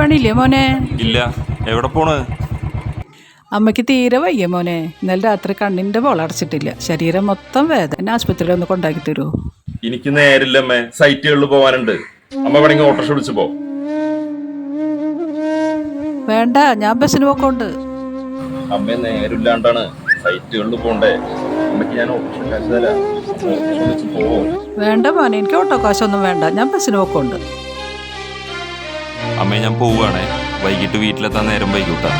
പണിയില്ലേ മോനെ? ഇല്ല. എവിടെ പോണ്? അമ്മയ്ക്ക് തീരെ വയ്യ മോനെ. ഇന്നലെ രാത്രി കണ്ണിന്റെ പോളടച്ചിട്ടില്ല, ശരീരം മൊത്തം വേദന. ആശുപത്രിയിൽ ഒന്ന് കൊണ്ടാക്കി തരുമോ? എനിക്ക് നേരില്ലമ്മേ, സൈറ്റുകളിൽ പോവാനുണ്ട്. അമ്മ വേണമെങ്കിൽ ഓട്ടോറിക്ഷ വിളിച്ചു പോ. വേണ്ട, ഞാൻ ബസ്സിന് പോക്കോണ്ട്. അമ്മ നേരില്ലാണ്ടാണ്, സൈറ്റുകളിൽ പോണ്ടേ. അമ്മയ്ക്ക് ഞാൻ ഓട്ടോറിക്ഷ കാശ് തരാം, വിളിച്ചു പോവോ? വേണ്ട മോനെ, എനിക്ക് ഓട്ടോ കാശൊന്നും വേണ്ട, ഞാൻ ബസ്സിന് പോക്കോണ്ട്. അമ്മേ ഞാൻ പോവുകയാണേ, വൈകിട്ട് വീട്ടിലെത്താൻ നേരം വൈകൂട്ടാ.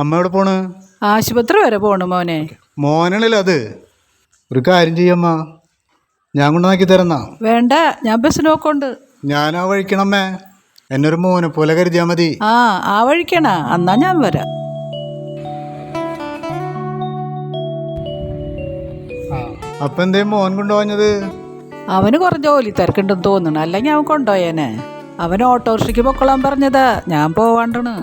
അമ്മ എവിടെ പോണ്? ആശുപത്രി വരെ പോണു മോനെ. മോനാണല്ലോ അത്. ഒരു കാര്യം ചെയ്യമ്മ, ഞാൻ കൊണ്ടുവന്നാക്കി തരുന്ന. വേണ്ട, ഞാൻ ബസ്സിന് പോക്കോണ്ട്. ഞാൻ ആ വഴിക്കണമ്മേ, എന്നൊരു മോനെ പോലെ കരുതിയാ മതി. ആ വഴിക്കണ, എന്നാ ഞാൻ വരാം. അപ്പൊ എന്തേ മോൻ കൊണ്ടുപോഞ്ഞത്? അവന് കുറച്ച് ജോലി തിരക്കുണ്ടെന്ന് തോന്നണ, അല്ലെങ്കിൽ അവൻ കൊണ്ടുപോയേനെ. അവൻ ഓട്ടോറിക്ഷയ്ക്ക് പൊക്കോളാൻ പറഞ്ഞതാ, ഞാൻ പോവാണ്ടാണ്.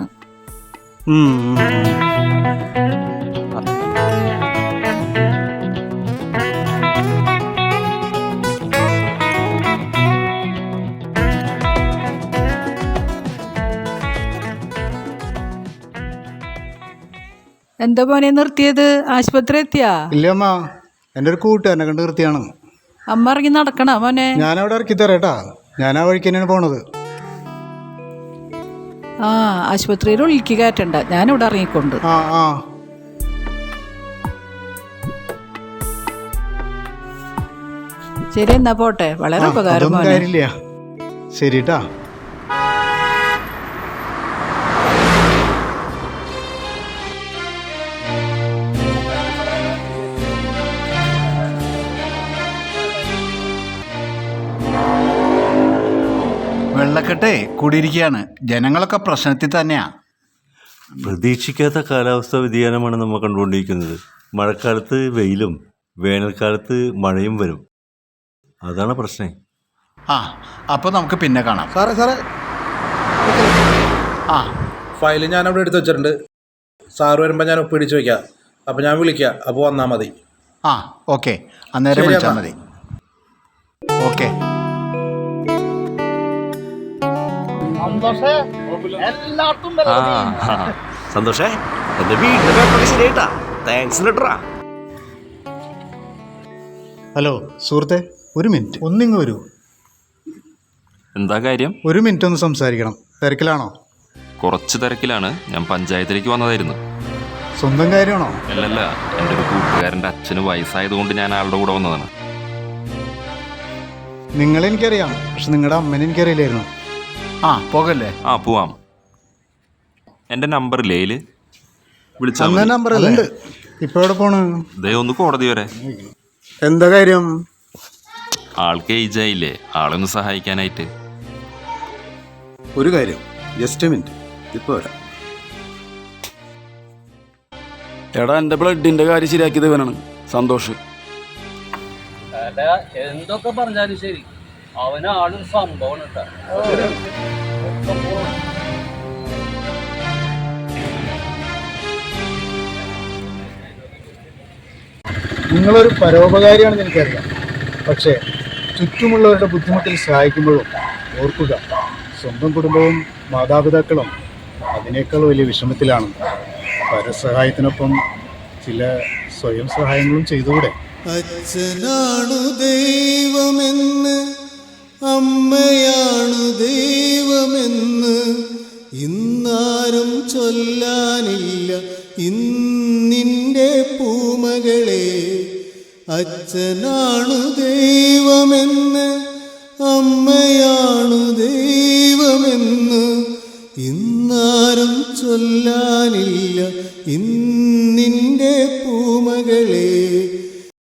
എന്താ മോനെ നിർത്തിയത്? ആശുപത്രി എത്തിയാ? ഇല്ലമ്മ, എൻ്റെ ഒരു കൂട്ടുകാരനെ കണ്ട് നിർത്തിയാണ്. അമ്മ ഇറങ്ങി നടക്കണ മോനെ? ഞാനവിടെ ഇറക്കി തരാട്ടാ, ഞാൻ ആ വഴിക്ക് തന്നെയാണ് പോണത്. ആശുപത്രിയിൽ ഉള്ളിക്ക് കയറ്റണ്ട, ഞാനിവിടെ ഇറങ്ങിക്കൊണ്ട്. ശരി, എന്നാ പോട്ടെ. വളരെ ഉപകാരം. ശരിട്ടാ. വെള്ളക്കെട്ടേ കൂടിയിരിക്കുകയാണ്, ജനങ്ങളൊക്കെ പ്രശ്നത്തിൽ തന്നെയാ. പ്രതീക്ഷിക്കാത്ത കാലാവസ്ഥാ വ്യതിയാനമാണ് നമ്മൾ കണ്ടുകൊണ്ടിരിക്കുന്നത്. മഴക്കാലത്ത് വെയിലും വേനൽക്കാലത്ത് മഴയും വരും. അതാണ് പ്രശ്നം. അപ്പോൾ നമുക്ക് പിന്നെ കാണാം. സാറേ ഫയൽ ഞാൻ അവിടെ എടുത്ത് വെച്ചിട്ടുണ്ട്. സാറ് വരുമ്പോൾ ഞാൻ ഒപ്പിടിച്ച് വയ്ക്കാം. അപ്പോൾ ഞാൻ വിളിക്കാം, അപ്പോൾ വന്നാൽ മതി. ഓക്കെ, അന്നേരം വിളിച്ചാൽ മതി. ഓക്കെ. സന്തോഷേ, എന്റെ വീടിന്റെ പേപ്പറൊക്കെ ശരിയായിട്ടാ. താങ്ക്സ് ലെറ്ററാ. ഹലോ സുഹൃത്തെ, ഒരു മിനിറ്റ് ഒന്നിങ്ങ് വരൂ. എന്താ കാര്യം? ഒരു മിനിറ്റ് ഒന്ന് സംസാരിക്കണം. തിരക്കിലാണോ? കുറച്ച് തിരക്കിലാണ്. ഞാൻ പഞ്ചായത്തിലേക്ക് വന്നതായിരുന്നു. സ്വന്തം കാര്യമാണോ? അല്ലല്ല, എൻ്റെ ഒരു കൂട്ടുകാരൻ്റെ അച്ഛന് വയസ്സായതുകൊണ്ട് ഞാൻ ആളുടെ കൂടെ വന്നതാണ്. നിങ്ങളെനിക്കറിയാം, പക്ഷെ നിങ്ങളുടെ അമ്മനെ എനിക്കറിയില്ലായിരുന്നു. പോകല്ലേ? പോവാം. എൻ്റെ നമ്പറില്ലേ വിളിച്ചാൽ നമ്പർ അല്ലേ? ഇപ്പൊ എവിടെ പോണ്? ദേ ഒന്ന് കോടതി വരെ. എന്താ കാര്യം? ആൾക്ക് ഏജായില്ലേ, ആളൊന്ന് സഹായിക്കാനായിട്ട്. ഒരു കാര്യം, ജസ്റ്റ് മിനിറ്റ്, ഇപ്പോൾ വരാം. എടാ, എൻ്റെ ബ്ലഡിൻ്റെ കാര്യം ശരിയാക്കിയത് ഇവനാണ്, സന്തോഷ്. എന്തൊക്കെ പറഞ്ഞാലും ശരി, അവനാളൊരു സംഭവം കേട്ടോ. നിങ്ങളൊരു പരോപകാരിയാണെന്ന് എനിക്കറിയാം, പക്ഷേ ചുറ്റുമുള്ളവരുടെ ബുദ്ധിമുട്ടിൽ സഹായിക്കുമ്പോഴും ഓർക്കുക, സ്വന്തം കുടുംബവും മാതാപിതാക്കളും അതിനേക്കാൾ വലിയ വിഷമത്തിലാണ്. പരസഹായത്തിനൊപ്പം ചില സ്വയം സഹായങ്ങളും ചെയ്തുകൂടെ? അച്ഛനാണു ദൈവമെന്ന് അമ്മയാ